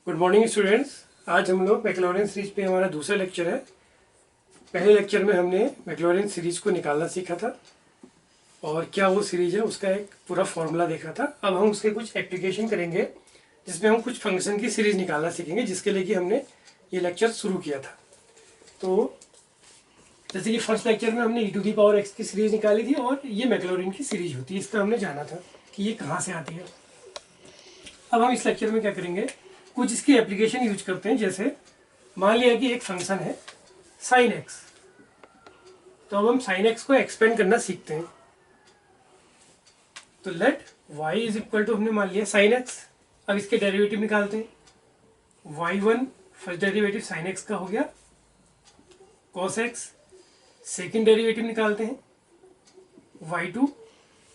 Good morning students. आज हम लोग मैक्लॉरिन सीरीज पे हमारा दूसरा लेक्चर है। पहले लेक्चर में हमने मैक्लॉरिन सीरीज को निकालना सीखा था और क्या वो सीरीज है उसका एक पूरा फॉर्मूला देखा था। अब हम उसके कुछ एप्लीकेशन करेंगे जिसमें हम कुछ फंक्शन की सीरीज निकालना सीखेंगे, जिसके लिए कि हमने ये लेक्चर शुरू किया था। तो जैसे कि फर्स्ट लेक्चर में हमने e⁻x की सीरीज निकाली थी और ये मैक्लॉरिन की सीरीज होती है, इसका हमने जाना था कि ये कहाँ से आती है। अब हम इस लेक्चर में क्या करेंगे, कुछ इसकी एप्लीकेशन यूज करते हैं। जैसे मान लिया कि एक फंक्शन है sin x, तो अब हम sin x को एक्सपेंड करना सीखते हैं। तो let y is equal to, हमने मान लिया sin x। अब इसके डेरिवेटिव निकालते हैं। y1 first derivative sin x का हो गया cos x। सेकेंड डेरिवेटिव निकालते हैं y2,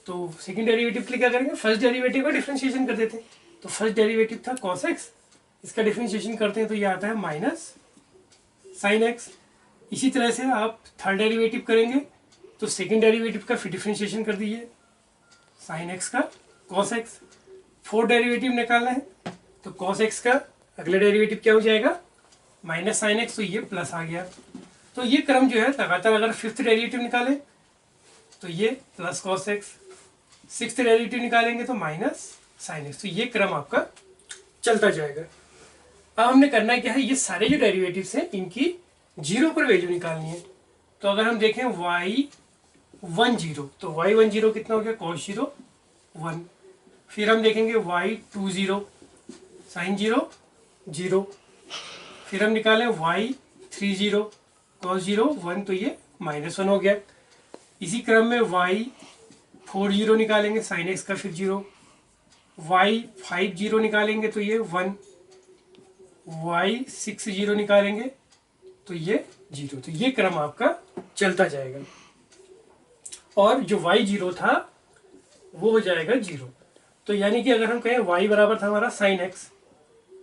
तो सेकेंड डेरिवेटिव के लिए क्या करेंगे, फर्स्ट डेरिवेटिव का डिफरेंशिएशन कर देते हैं। तो फर्स्ट डेरिवेटिव था cos x, इसका डिफरेंशिएशन करते हैं तो ये आता है माइनस sin x। इसी तरह से आप थर्ड डेरिवेटिव करेंगे तो सेकेंड डेरिवेटिव का फिर डिफरेंशिएशन कर दीजिए sin x का cos x। फोर्थ डेरिवेटिव निकालना है तो cos x का अगला डेरिवेटिव क्या हो जाएगा, माइनस sin x, तो ये प्लस आ गया। तो ये क्रम जो है लगातार, अगर फिफ्थ डेरिवेटिव निकालें तो ये plus cos x, sixth derivative निकालेंगे तो माइनस sin x, तो ये क्रम आपका चलता जाएगा। अब हमने करना क्या है, ये सारे जो डेरिवेटिव्स हैं इनकी जीरो पर वैल्यू निकालनी है। तो अगर हम देखें y10, तो y10 कितना हो गया, cos 0 1। फिर हम देखेंगे y20 sin 0 0। फिर हम निकालें y30 cos 0 1, तो ये -1 हो गया। इसी क्रम में y40 निकालेंगे sin x का फिर 0, y50 निकालेंगे तो ये 1, y60 निकालेंगे तो ये 0। तो ये क्रम आपका चलता जाएगा और जो y0 था वो हो जाएगा 0। तो यानी कि अगर हम कहें y बराबर था हमारा sin x,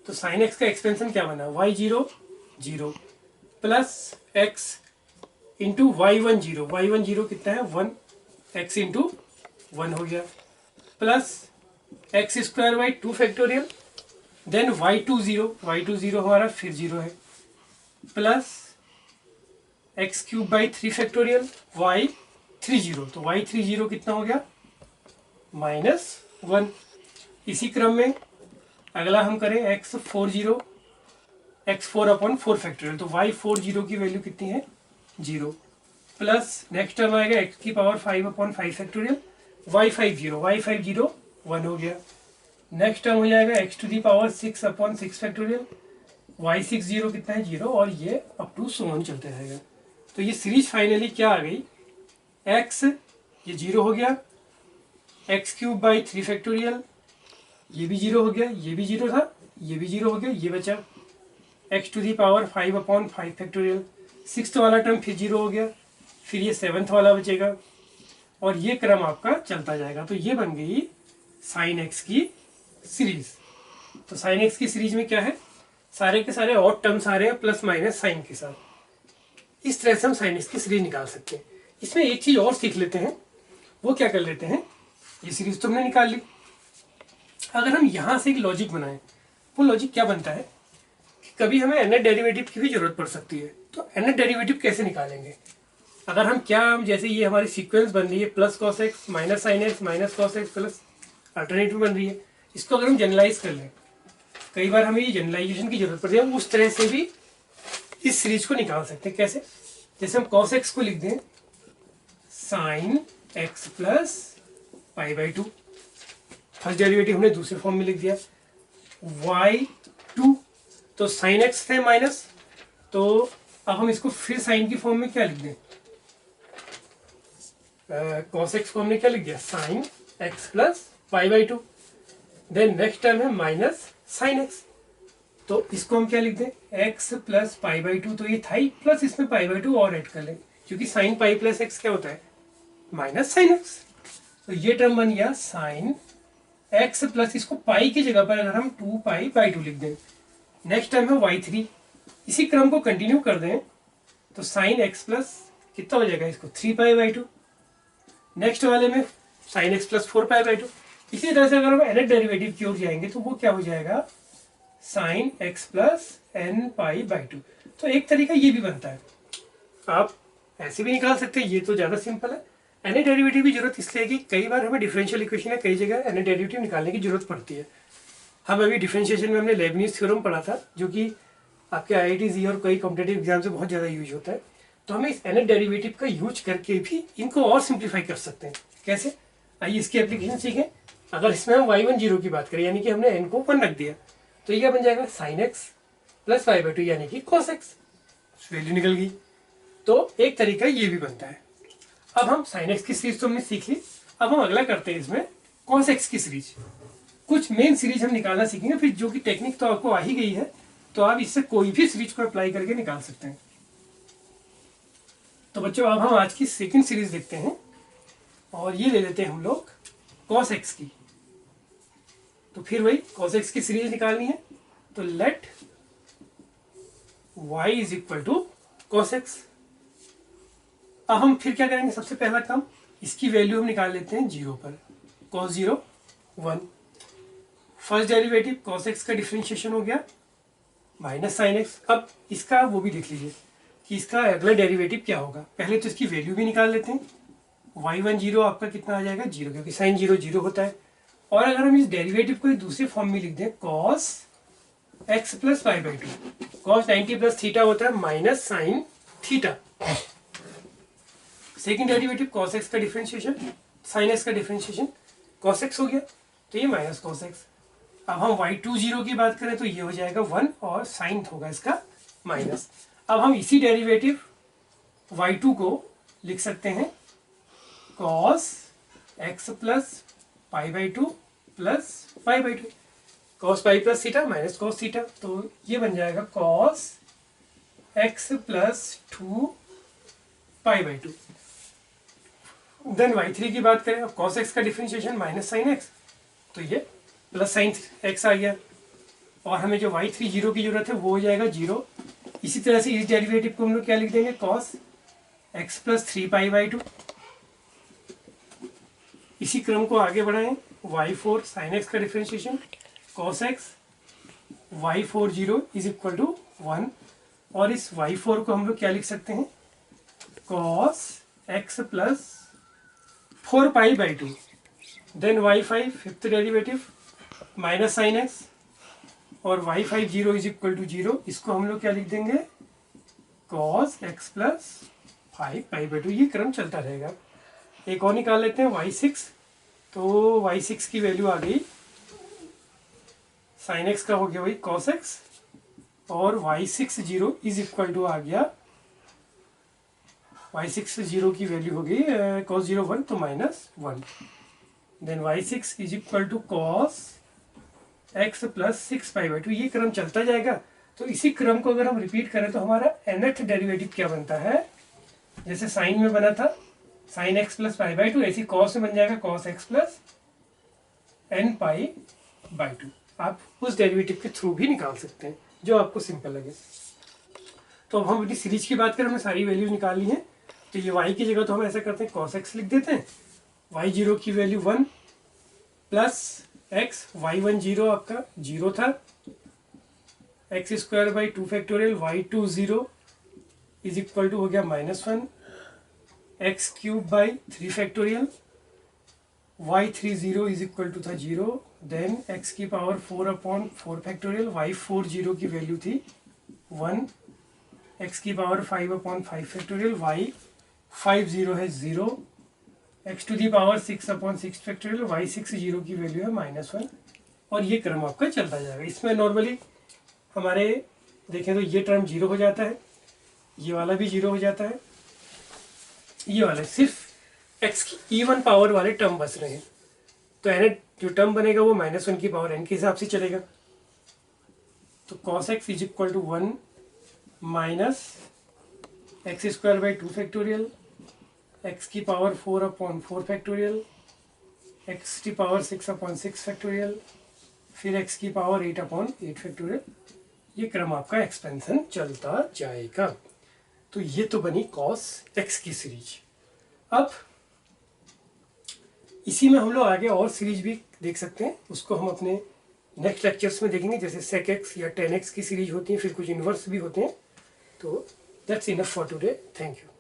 तो sin x का एक्सपेंशन क्या बना, y0 0 plus x into y10 कितना है 1, x इंटू 1 हो गया, plus x square by 2 factorial, then y20 हमारा फिर 0 है, plus x cube by 3 factorial y30, तो y30 कितना हो गया -1। इसी क्रम में अगला हम करें x4 फैक्टोरियल, तो y40 की वैल्यू कितनी है 0, प्लस नेक्स्ट टर्म आएगा x की पावर 5/5 फैक्टोरियल y50 1 हो गया। नेक्स्ट टर्म हो जाएगा x to the power 6/6 factorial y60 कितना है 0, और ये अप टू सो ऑन चलते रहेगा। तो ये सीरीज फाइनली क्या आ गई, x ये 0 हो गया, एक्स क्यूब बाई 3 फैक्टोरियल ये भी 0 हो गया, ये भी 0 था, ये भी 0 हो गया, ये बचा x to the power 5/5 factorial, sixth वाला टर्म फिर 0 हो गया, फिर ये सेवन्थ वाला बचेगा और ये क्रम आपका चलता जाएगा। तो ये बन गई sin x की सीरीज। तो sin x की सीरीज में क्या है, सारे के सारे ऑड टर्म्स आ रहे हैं प्लस माइनस साइन के साथ। इस तरह से हम sin x की सीरीज निकाल सकते हैं। इसमें एक चीज और सीख लेते हैं, वो क्या कर लेते हैं, ये सीरीज तो हमने निकाल ली, अगर हम यहाँ से एक लॉजिक बनाएं, वो लॉजिक क्या बनता है कि कभी हमें nth डेरिवेटिव की भी जरूरत पड़ सकती है। तो nth डेरिवेटिव कैसे निकालेंगे, अगर हम जैसे ये हमारी सीक्वेंस बन रही है plus cos x minus sine x minus cos x plus alternative बन रही है, इसको अगर हम जनरलाइज कर लें, कई बार हमें ये जनरलाइजेशन की जरूरत पड़ती है, उस तरह से भी इस सीरीज को निकाल सकते हैं। कैसे, जैसे हम cos x को लिख दें sin x plus π/2, first derivative हमने दूसरे फॉर्म में लिख दिया, y2 तो sin x थे माइनस, तो अब हम इसको फिर साइन की फॉर्म में क्या लिख दें, cos x को हमने क्या लिख दिया sin x plus π/2, then next term है माइनस sin x, तो इसको हम क्या लिख दें x प्लस π/2, तो ये था ही, प्लस इसमें π/2 और ऐड कर लें क्योंकि sin π प्लस x क्या होता है माइनस sin x। तो ये टर्म बन गया sin x प्लस, इसको पाई की जगह पर अगर हम 2π/2 लिख दें, नेक्स्ट टर्म है y3, इसी क्रम को कंटिन्यू कर दें तो sin x प्लस कितना हो जाएगा, इसको 3π/2, नेक्स्ट वाले में sin x प्लस 4π/2। इसी तरह से अगर हम nth डेरिवेटिव की ओर जाएंगे तो वो क्या हो जाएगा sine x plus n pi by two. तो एक तरीका ये भी बनता है, आप ऐसे भी निकाल सकते हैं, ये तो ज़्यादा सिंपल है। एनी डेरिवेटिव की जरूरत इसलिए है कि कई बार हमें डिफरेंशियल इक्वेशन है, कई जगह एनी डेरिवेटिव निकालने की जरूरत पड़ती है। हम अभी डिफरेंशिएशन में हमने लेबनीज थ्योरम पढ़ा था, जो कि आपके IIT जी और कई कॉम्पिटेटिव एग्जाम से बहुत ज़्यादा यूज होता है। तो हमें इस एनी डेरिवेटिव का यूज करके भी इनको और सिंप्लीफाई कर सकते हैं। कैसे, आइए इसकी एप्लीकेशन सीखें। अगर इसमें हम y10 की बात करें, यानी कि हमने n को 1 रख दिया, तो ये क्या बन जाएगा, sine x plus pi by to, यानी कि कॉस एक्स, वैल्यू निकल गई। तो एक तरीका ये भी बनता है। अब हम साइन एक्स की सीरीज तो हमने सीख ली, अब हम अगला करते हैं इसमें कॉस एक्स की सीरीज। कुछ मेन सीरीज हम निकालना सीखेंगे, फिर जो कि टेक्निक तो आपको आ ही गई है, तो आप इससे कोई भी सीरीज को अप्लाई करके निकाल सकते हैं। तो बच्चों अब हम आज की सेकंड सीरीज देखते हैं, और ये ले लेते हैं हम लोग कॉस एक्स की। तो फिर वही कॉस एक्स की सीरीज निकालनी है, तो let y is equal to cos x. अब हम फिर क्या करेंगे, सबसे पहला काम, इसकी वैल्यू हम निकाल लेते हैं 0 पर। Cos 0 1, first derivative cos x का डिफरेंशिएशन हो गया माइनस साइन एक्स। अब इसका वो भी देख लीजिए कि इसका अगला डेरिवेटिव क्या होगा। पहले तो इसकी वैल्यू भी निकाल लेते हैं, y10 आपका कितना आ जाएगा 0, क्योंकि साइन 0 0 होता है। और अगर हम इस डेरिवेटिव को दूसरे फॉर्म में लिख दें, cos x plus pi by two, cos 90 plus theta होता है minus sine theta. Second derivative cos x का डिफरेंशिएशन, साइन एक्स का डिफरेंशिएशन, कॉस एक्स हो गया, तो ये माइनस कॉस एक्स। अब हम y20 की बात करें तो ये हो जाएगा 1 और साइन होगा इसका माइनस। अब हम इसी डेरिवेटिव y2 को लिख सकते हैं cos x plus pi by two plus pi by two, cos pi plus theta minus cos theta, तो ये बन जाएगा cos x plus 2 pi by two. Then y3 की बात करें, अब कॉस एक्स का डिफरेंशिएशन माइनस साइन एक्स, तो ये प्लस साइन एक्स आ गया, और हमें जो y30 की जरूरत है वो हो जाएगा 0। इसी तरह से इस डेरिवेटिव को हम लोग क्या लिख देंगे, cos x plus 3 pi by two. इसी क्रम को आगे बढ़ाएं, y4 साइन एक्स का differentiation, cos x y40 is equal to 1, और इस y4 को हम लोग क्या लिख सकते हैं, cos x plus 4 pi by two. Then y5 fifth derivative minus sine x, और y50 इज इक्वल टू 0, इसको हम लोग क्या लिख देंगे, cos x plus 5 pi by two. ये क्रम चलता रहेगा। एक और निकाल लेते हैं y6, तो y6 की वैल्यू आ गई, साइन एक्स का हो गया वही कॉस एक्स, और y60 इज इक्वल टू आ गया, y60 की वैल्यू हो गई कॉस 0 1, तो minus 1। Then y6 is equal to cos x plus 6 pi by two. ये क्रम चलता जाएगा। तो इसी क्रम को अगर हम रिपीट करें तो हमारा nth डेरिवेटिव क्या बनता है, जैसे साइन में बना था sine x plus pi by two, ऐसी कॉस में बन जाएगा cos x plus n pi by two. आप उस डेरिवेटिव के थ्रू भी निकाल सकते हैं जो आपको सिंपल लगे। तो अब हम अपनी सीरीज की बात करें, हमने सारी वैल्यूज निकाल ली हैं, तो ये y की जगह तो हम ऐसा करते हैं कॉस एक्स लिख देते हैं, y0 की वैल्यू 1 प्लस एक्स, y10 आपका 0 था, x square by 2 factorial, y20 is equal to हो गया -1, x cube by 3 factorial, y30 is equal to था 0, देन एक्स की पावर 4/4 फैक्टोरियल, y40 की वैल्यू थी 1, एक्स की पावर 5/5 फैक्टोरियल, y50 है 0, x to the power 6/6 factorial, y60 की value है -1, और ये क्रम आपका चलता जाएगा। इसमें नॉर्मली हमारे देखें तो ये टर्म 0 हो जाता है, ये वाला भी 0 हो जाता है, ये वाला सिर्फ x की इवन पावर वाले टर्म बच रहे हैं। तो n जो टर्म बनेगा वो -1 की पावर n के हिसाब से चलेगा। तो cos x is equal to 1 minus x square by 2 factorial, x की पावर 4/4 फैक्टोरियल, एक्स की पावर 6/6 फैक्टोरियल, फिर एक्स की पावर 8/8 फैक्टोरियल। ये क्रम आपका एक्सपेंशन चलता जाएगा। तो ये तो बनी cos x की सीरीज। अब इसी में हम लोग आगे और सीरीज भी देख सकते हैं, उसको हम अपने नेक्स्ट लेक्चर्स में देखेंगे, जैसे sec x या tan x की सीरीज होती है, फिर कुछ इन्वर्स भी होते हैं। तो that's enough for today, thank you.